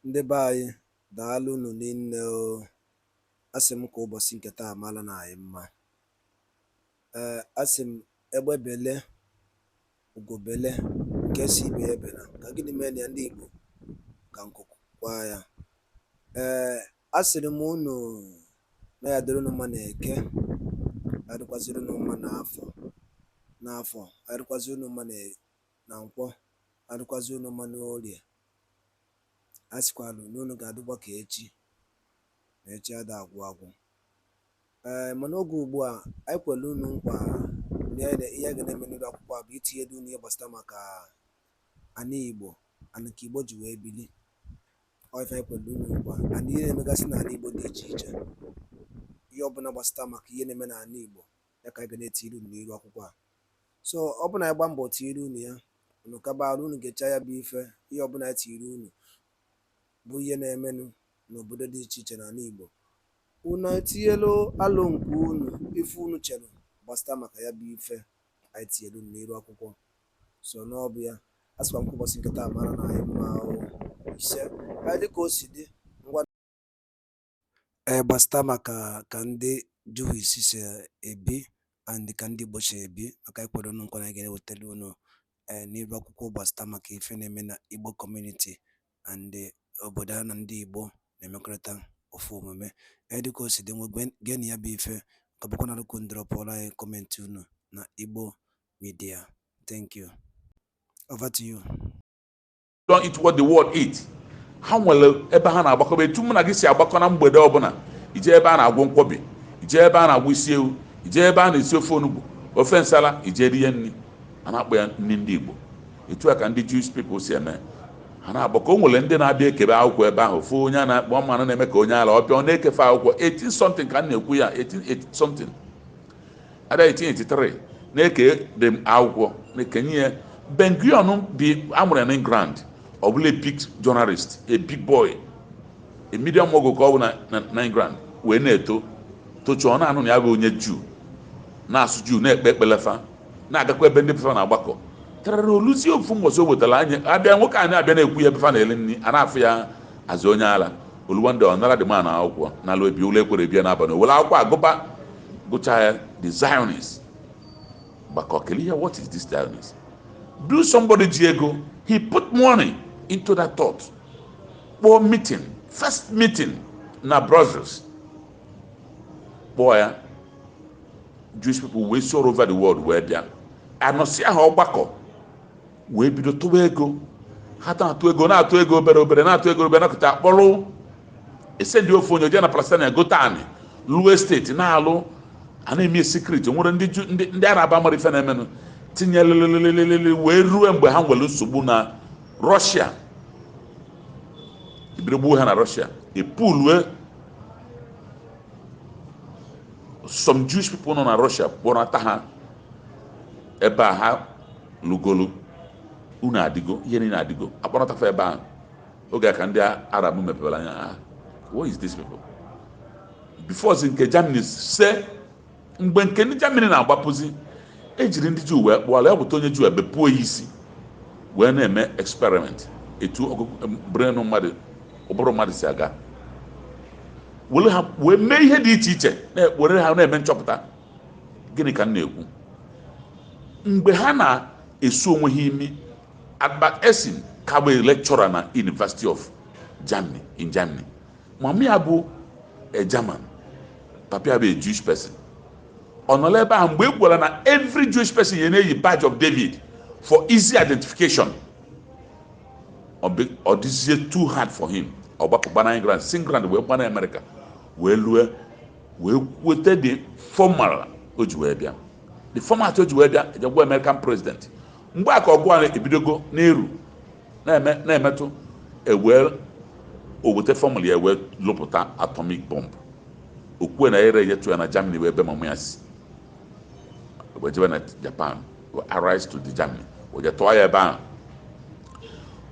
Ndị be anyị daalụ unu niile o. Asị m ka ụbọchị nke taa mara na anyị mma. Asị m egbe bele ugobele nke si ibe ya ebela ka gịnị mee na ya ndị Igbo ka nkụkụ kwa ya. Asịrị m unu na ya dịrị unu mma na eke, ya dịkwaziri unu mma n'afọ, ya dịkwaziri unu mma na nkwọ, ya dịkwaziri unu mma n'orie. A sịkwalụ na unu ga-adịkwa ka echi na echi ada agwụ agwụ. Mana oge ugbu a anyị kwere unu nkwa na ihe a ga na-eme n'elu akwụkwọ a bụ itinye unu ihe gbasara maka ana Igbo, ana ka Igbo ji wee bili. Ọ ife anyị kwere unu nkwa, ana ihe na-emegasị n'ala Igbo dị iche iche, ihe ọbụla gbasara maka ihe na-eme n'ala Igbo ya ka anyị ga na-etiri unu n'elu akwụkwọ a. So ọ bụla anyị gba mbọ tiri unu ya, unu kabara unu ga-echa ya bụ ife, ihe ọbụla anyị tiri unu bụ ihe na-emenụ n'obodo dị iche iche n'ala Igbo. Unu etinyelu alụ nke unu, ife unu chere gbasara maka ya bụ ife anyị tinyelu n'elu akwụkwọ. So n'ọbụ ya, a sịkwa m ka ụbọchị nke taa mara na anyị mma ise anyị dịka o si dị ngwa gbasara maka ka ndị Jewish si ebi and ka ndị Igbo si ebi, maka anyị kwere unu nkwa na anyị ga-ewetara unu n'elu akwụkwọ gbasara maka ife na-eme na Igbo community and obodo a na ndị Igbo na-emekọrịta ofu omume. Dịka o si dị geenụ ya bụ ife ka bụkwa na nnukwu ndọrọpụrụ anyị kọmentị unu na Igbo Media. Thank you. Over to you. Don't eat what the world eat. Ha nwere ebe ha na-agbakọ, etu mụ na gị si agbakọ na mgbede ọbụla. Ije ebe a na-agwụ nkwọbi, ije ebe a na-agwụ isi ewu, ije ebe a na-esi ofe onugbu, ofe nsala, ije rie nri. A na-akpọ ya nri ndị Igbo. Etu a ka ndị Jewish people si eme. Ha na-agbakọ. O nwere ndị na-abịa ekebe akwụkwọ ebe ahụ, fụ onye a na-akpọ mmanụ na-eme ka onye ala ọbịa, ọ na-ekefe akwụkwọ 18 something ka m na-ekwu ya, 18 something, ada 1883 na-eke dị akwụkwọ na-ekenye ya. Ben Gurion bi amụrụ na England, ọ bụla a big journalist, a big boy, a medium mogul ka ọ bụ na England, wee na-eto tochụọ na-anụ na ya bụ onye Jew, na-asụ Jew, na-ekpe ekpelefa, na-agakwa ebe ndị befa na-agbakọ. Tarara oluzi ofu mbọsị o wetara anya abịa nwoke anyị abịa na-ekwu ya befa na-ele nri, a na-afụ ya azụ onye ala oluwandị ọ nara dị ma na akwụkwọ n'ala obi ụlọ ekwere bịa n'abalị were akwụkwọ agụba gụcha ya, the Zionists gbakọ kele ihe. What is this Zionist? Do somebody ji ego, he put money into that thought. Kpọọ meeting, first meeting na Brussels, kpọọ ya, Jewish people wee all over the world wee bịa anọsị aha ọgbakọ wee bido tụwa ego. Ha na-atụ ego obere na-atụ ego obere, nakọta akpọrọ ese ndị ofe onye oje na Palestine gote anị lụọ esteti na-alụ, a na-eme secret. Nwere ndị Arab amara ife na-emenụ, tinye lelelelele wee ruo mgbe ha nwere nsogbu na Russia, ibido gbuo ha na Russia. Epulue some Jewish people nọ na Russia kpọrọta ha ebe a, ha lugolu unu adịgo, ihe niile adịgo, akpọrọtafa ebe ahụ. Oge a ka ndị Arab mepere anya, what is this people? Before nke Germany se, mgbe nke ndị Germany na-agbapụzi, ejiri ndị Jew wee kpọọ ya, bụta onye Jew ebepuo ya isi wee na-eme experiment etu brenu mmadụ, ụbụrụ mmadụ si aga, wee mee ihe dị iche iche, were ha na-eme nchọpụta. Gịnị ka m na-ekwu? Mgbe ha na-esu onwe ha imi, Albert Essen ka bụ lecturer na University of Germany in Germany. Mama ya bụ a German, papa ya bụ a Jewish person. Ọ nọ ebe ahụ mgbe e gwara na every Jewish person ya na-eyi badge of David for easy identification. Ọ dịzie too hard for him. Ọ gbapụ gbana England, si England wee gbana America, wee lue wee weta the formal o ji wee bịa, the format o ji wee bịa ejegwa American president. Mgbe aka ọgụ a ebidogo n'eru na-emetụ, owete formal ya wee lụpụta atomic bomb. Okwue na ere yetu ya na Germany wee be mamu ya si, wee jebe na Japan, wee arise to the Germany, wee tụọ ya ebe ahụ.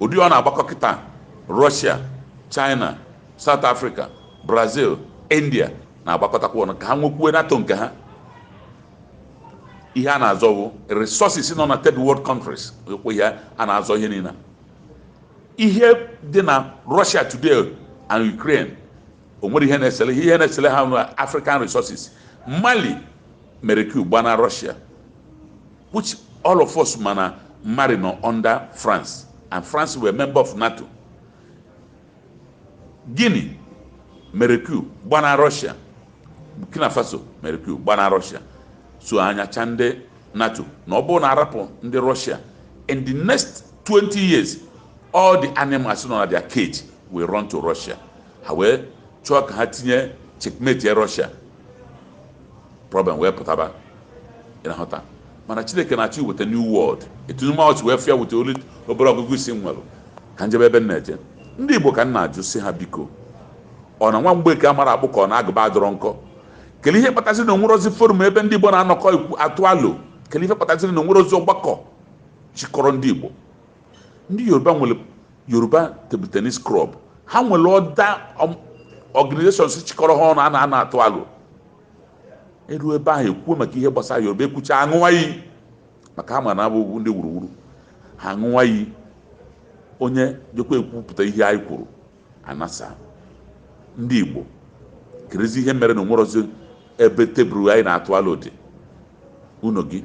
Ụdị ọ na-agbakọ kịta Russia, China, South Africa, Brazil, India na-agbakọtakwa ọnụ ka ha nwekwuo NATO nke ha. Ihe a na-azọ bụ resources nọ na third world countries, ekwe ya a na-azọ ihe niile. ihe dị na Russia today and Ukraine o nwere ihe na-esele ha na African resources. Mali mere coup gbana Russia, which all of us mana Mali no under France, and France were member of NATO. Guinea mere coup gbana Russia, Burkina Faso mere coup gbana Russia. So anya chande NATO na ọ bụrụ na arapụ ndị Russia, in the next 20 years all the animals nọ na their cage will run to Russia. Ha wee chọọ ka ha tinye checkmate Russia, problem wee pụtaba ịnahụta. Mana Chineke na-achọ iweta new world. Etunumọchị wee fịa weta olu obere ọgụgụ isi nwere ka njebe ebe na-eje. Ndị Igbo ka nna ajụ si ha biko, ọ na nwa mgbe ka amara akpụ ka ọ na-agụba adọrọ nkọ. Kelee ihe kpataziri na onwerozi forum ebe ndị Igbo na-anọkọ atụ alo. Kelee ihe kpataziri na onwerozi ọgbakọ chịkọrọ ndị Igbo. Ndị Yoruba nwere Yoruba table tennis club, ha nwere ọda organizations chịkọrọ ha ọnụ a na-atụ alo. Eru ebe ahụ ekwuo maka ihe gbasara Yoruba, ekwucha aṅụwa iyi maka ha ma na abụ ndị wuruwuru. Ha aṅụwa iyi, onye jekwa ekwupụta ihe anyị kwuru anasa. Ndị Igbo kerezi ihe mere na onwerozi ebe tebụl anyị na-atụ alo dị. Unu gị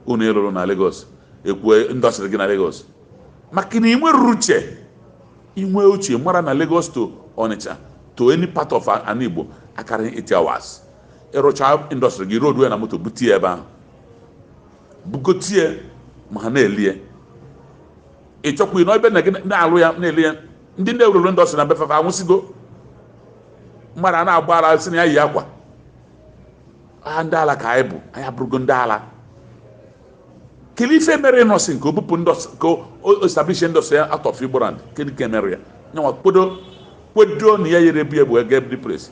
unu ịlụrụ na Lagos, ekwue ndọsịrị gị na Lagos maka na inwe ruru uche, inwe uche mara na Lagos to Onitsha to any part of an Igbo akarịghị 8 hours. Ịrụcha indọstrị gị road na moto butie ebe ahụ, bugotie ma ha na-elie. Ịchọkwa ịnọ ebe na gị na-alụ ya na-elie ya. Ndị na-ewururu indọstrị na befefe anwụsigo, mmadụ a na-agba ala si na ya yi akwa. Ndị ala ka anyị bụ, anyị abụrụgo ndị ala. Kelee ife mere nọsị nke obupụ ndọsị ka o establish ndọsị ya out of Igbo land. Kedu ka emere ya? Nyanwa kwedo na ya yere bi ebu ege every place.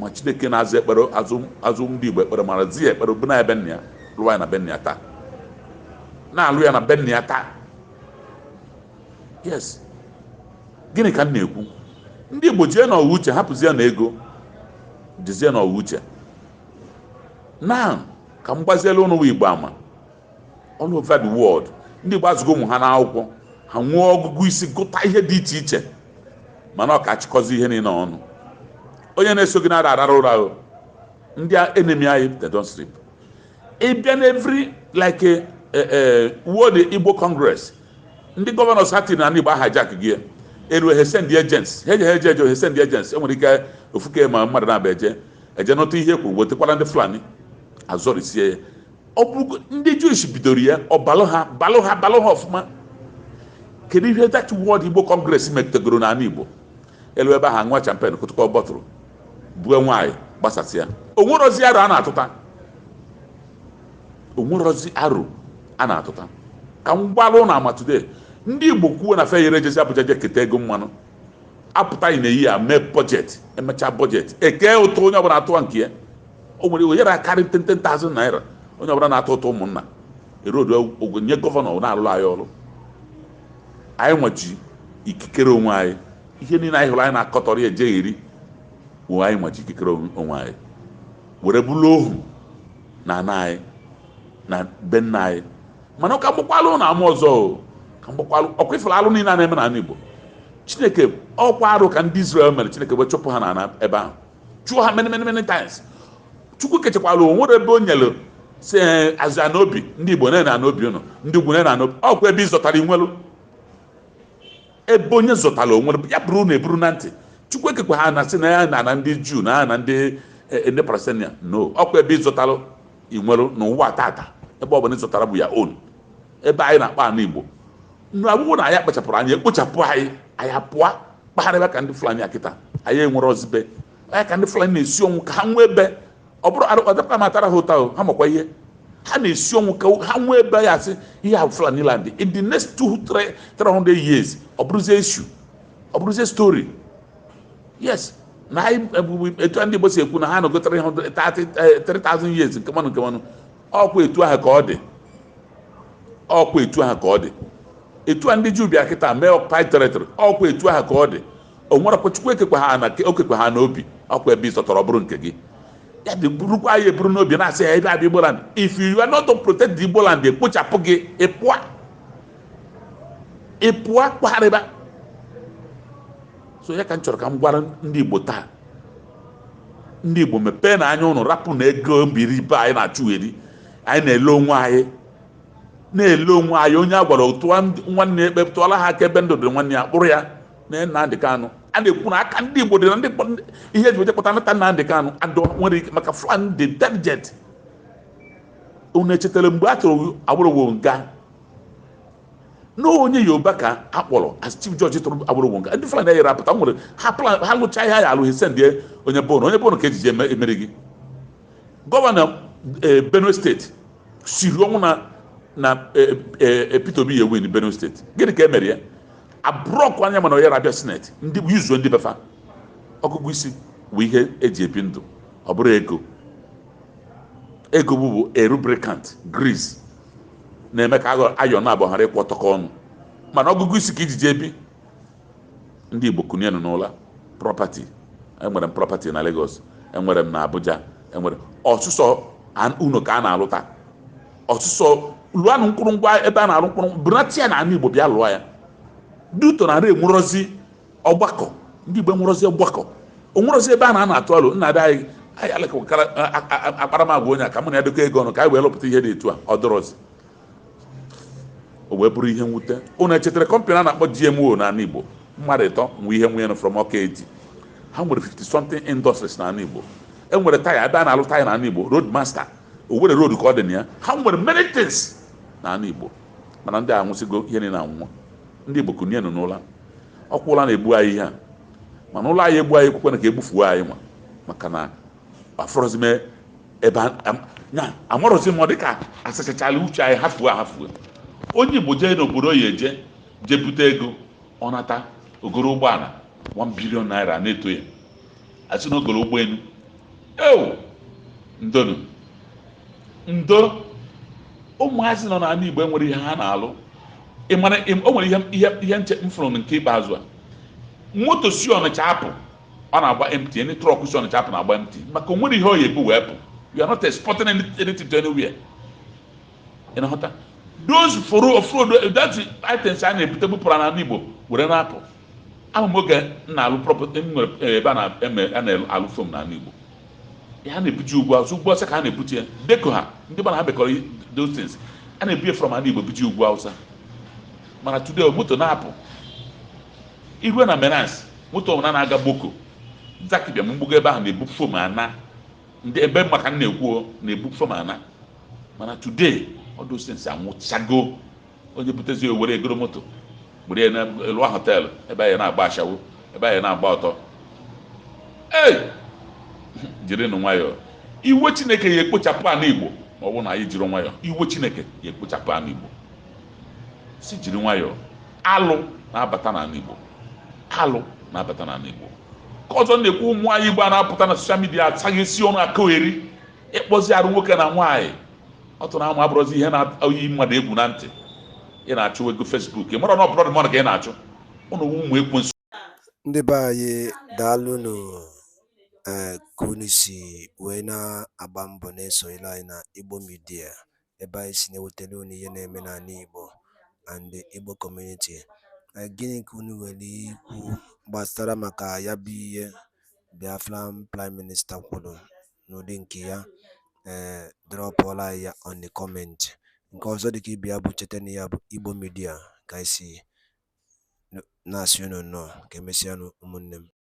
Ma Chineke na-azụ ekpere azụ ndị Igbo ekpere mara zi ekpere bụ na ebe nna ya lụwa ya na be nna ya taa. Na-alụ ya na be nna ya taa. Yes. Gịnị ka m na-ekwu? Ndị Igbo jee na ọwa uche, hapụzie na ego, jizie na ọwa uche. Na ka m gbaziela ụnụ Igbo ama all over the world. Ndị Igbo azụgo ụmụ ha n'akwụkwọ, ha nwee ọgụgụ isi gụta ihe dị iche iche, mana ọ ka achịkọzi ihe niile ọnụ. Onye na-eso gị na-arara ụra ahụ, ndị enemy anyị they don't sleep. Ịbịa na every like World Igbo Congress, ndị gọvanọs ha tiri na ndị Igbo hijack gị elu he send agents, he send agents. Enwere ike ofuke ma mmadụ na-abịa eje n'otu ihe kwuru wetekwara ndị Fulani azọrisie ya. Ọ bụ ndị Jewish bidoro ya, ọ balụ ha ọfụma. Kedu ihe that World Igbo Congress metegoro na Igbo? Elu ebe ahụ nwa champion kụtụkọ bọtụrụ bue nwaanyị gbasasị ya. Onwerozi arụ a na-atụta. Ka m gbalụ na ama today, ndị Igbo kwuo na fe yere jezi Abuja je keta ego mmanụ, apụtaghị na eyi ya mee budget, emecha budget eke ụtụ onye ọbụla atụwa nke ya. O nwere oyere akarị 10,000 naira onye ọbụla na-atụ ụtụ ụmụnna. Erodu nye gọvanọ na-alụrụ anyị ọrụ. Anyị nweji ikikere onwe anyị. Ihe niile anyị hụrụ anyị na-akọtọrọ ya ejegheri wee anyị nweji ikikere onwe anyị, were bụrụ ohu na ana anyị na be nna anyị. Mana ka mgbakwalụ na ama ọzọ, ka mgbakwalụ ọkwa ifere alụ niile a na-eme n'ala Igbo. Chineke ọkwa arụ ka ndị Israel mere, Chineke wee chụpụ ha na ebe ahụ, chụọ ha many times. Chukwu kechekwalụ onwere ebe o nyere si azụ ya n'obi. Ndị Igbo na n'obi ụnụ, ndị Ugwu na n'obi. Ọkwa ebe ị zọtara inwelu, ebe onye zọtara onwere ya bụrụ na eburu na ntị. Chukwu ekekwa ha na si na ya na ndị Juu na ndị Palestinian. No, ọkwa ebe ị zọtara inwelu n'ụwa tata. Ebe ọ bụla ị zọtara bụ ya own. Ebe anyị na-akpa ana Igbo nụ abụghị na anyị kpachapụrụ anyị ekpochapụ anyị apụọ kpagharịba ka ndị Fulani akịta. Anyị enwere ozibe anyị ka ndị Fulani na-esi ọnwụ ka ha nwee ebe. Ọ bụrụ adapụta matara ha ụta ha makwa ihe ha na-esi ọnwụ ka ha nwee ebe ya asị ihe a Fulani land in the next 200-300 years. Ọ bụrụzie issue, ọ bụrụzie story. Yes, na anyị etu ndị Igbo si ekwu na ha nọgo 3,000 years nke mmanụ. Ọkwa etu ahụ ka ọ dị. Etu a ndị Juu bịa kịta mee occupied territory, ọkwa etu ahụ ka ọ dị. O nwere Chukwu ekekwa ha n'obi. Ọkwa ebe ịzọtọrọ bụrụ nke gị. Ya dị burukwa anyị eburu n'obi na-asị ya ebe abịa Igbo land. If you are not to protect the Igbo land, ekpochapụ gị ịpụa kpagharịba. so ya ka m chọrọ ka m gwara ndị Igbo taa, ndị Igbo mepee na anya ụnụ, rapụ na ego mbiribe anyị na-achụgheri. Anyị na-ele onwe anyị, na-ele onwe anyị. Onye a gwara tụọ nwanne ya ekpe, tụọla ha aka ebe ndụ dị nwanne ya, kpụrụ ya na Nnamdị Kanụ. A na-ekwu na aka ndị Igbo dị na ihe eji kpọta nata Nnamdị Kanụ adọ nwere ike maka Fulani dị intelligent. Unu echetara mgbe a tụrụ Awolowo nga na onye Yoruba ka a kpọrọ as chief judge tụrụ Awolowo nga, ndị Fulani nyere apụta nwere ha lụcha ihe ya alụ sendie onye Bono ka ejije emere gị. Gọvanọ Benue steeti siri ọnwụ na Peter Obi ya win Benue steeti. Gịnị ka e mere ya? Abụrọkụ anya mana oyere abịa sineti ndị yuzuo ndị befa. Ọgụgụ isi bụ ihe eji ebi ndụ, ọ bụrụ ego. Ego bụ a lubricant, grease, na-eme ka ayọ na-abụ ghara ịkwụ ọtọkọ ọnụ. Mana ọgụgụ isi ka ijiji ebi. Ndị Igbo kụnyenụ n'ụla property. Enwere m property na Lagos, enwere m na Abuja, enwere ọsụsọ unu ka a na-alụta. Ọsụsọ lụanụ mkpụrụngwa ebe a na-alụ mkpụrụ bunati ya na ala Igbo bịa lụọ ya. Duto na enwerozi ọgbakọ, ndị Igbo enwerozi ọgbakọ, onwerozi ebe a na-atụ alụ. Nna anyị akparamagwa onye a ka mụ na edekọ ego ọnụ ka anyị wee lụpụta ihe dị etu a, ọ dọrọzi. O wee bụrụ ihe mwute. Unu echetara kọmpanị a na-akpọ GMO n'ala Igbo? Mmadụ ịtọ nwe ihe nwunye from ọka eti. Ha nwere 50 something industries n'ala Igbo. Enwere taya ebe a na-alụ taya n'ala Igbo, road master, Owerri road ka ọ dị na ya. Ha nwere many things n'ala Igbo, mana ndị a nwụsịgo ihe niile anwụọ. Ndị Igbo kụnyenụ n'ụla. Ọkwụla na-egbu anyị ihe a, mana ụlọ anyị egbu anyị ekwekwana ka egbufuo anyị nwa, maka na afọrọzime ebe amarọzi m dịka asachachala uche anyị hafuo. Onye Igbo jee n'obodo ya jee bute ego, ọ nata ogoro ụgbọala 1 billion naira na-eto ya, asị na ogoro ụgbọelu. Ndo ụmụazị nọ n'ala Igbo enwere ihe ha na-alụ. O nwere ihe nche mfụrụ nke ikpeazụ a, moto si Ọnịcha apụ, ọ na-agba empty. Any truck si Ọnịcha apụ na-agba empty, maka o nwere ihe ọ ga-ebu wee pụ. You are not exporting anything to anywhere. Ị na-aghọta? Those that items a na-ebute bupụrụ n'ala Igbo were na-apụ. Ama m oge na-alụ property nwere ebe a na-alụ fom n'ala Igbo. Ha na-ebuji ugwu Awụsa, ugwu Awụsa ka ha na-ebute ya. Deko ha ndị gbana ha bekọrọ those things, a na-ebu from ala Igbo buji ugwu Awụsa. Mana today moto na-apụ iru na Menas, moto ọbụla na-aga Gboko ntakịbịa m mgbugo ebe ahụ na-ebu fom ana, ndị ebe maka na-ekwu na-ebu fom ana. Mana today all those things anwụchago. Onye butezi owere egoro moto gburu ya na lụọ họteelụ ebe anyị na-agba ashawo, ebe anyị na-agba ọtọ. Jirinụ nwayọọ. Iwe Chineke ya ekpochapụ ala Igbo ma ọ bụrụ na anyị jiri nwayọọ. Iwe Chineke ya ekpochapụ ala Igbo. Si jiri nwayọọ. Alụ na-abata n'ala Igbo, alụ na-abata n'ala Igbo. Ka ọzọ na-ekwu ụmụ anyị Igbo a na-apụta na soshal midia asaghị esi ọnụ akụgheri ịkpọzi arụ nwoke na nwaanyị. Ọ tụrụ ama abụrụzi ihe na-oyi mmadụ egwu na ntị. Ị na-achụ ego Facebook, ị mara na ọbụrụ mmadụ ka ị na-achụ. Ụnụ ụmụ ekwensu. Ndị be anyị daalụnụ ka unu si wee na-agba mbọ na-esonyere anyị na Igbo Media, ebe anyị si na-ewetara unu ihe na-eme n'ala Igbo and the Igbo community. Gịnị ka unu nwere ikwu gbasara maka ya bụ ihe Biafra Prime Minister kwuru n'ụdị nke ya? Dropụọla anyị ya on the comment. Nke ọzọ dịka ibe ya bụ cheta na ya bụ Igbo Media ka anyị si na-asị unu nnọọ ka emesịa ụmụnne m.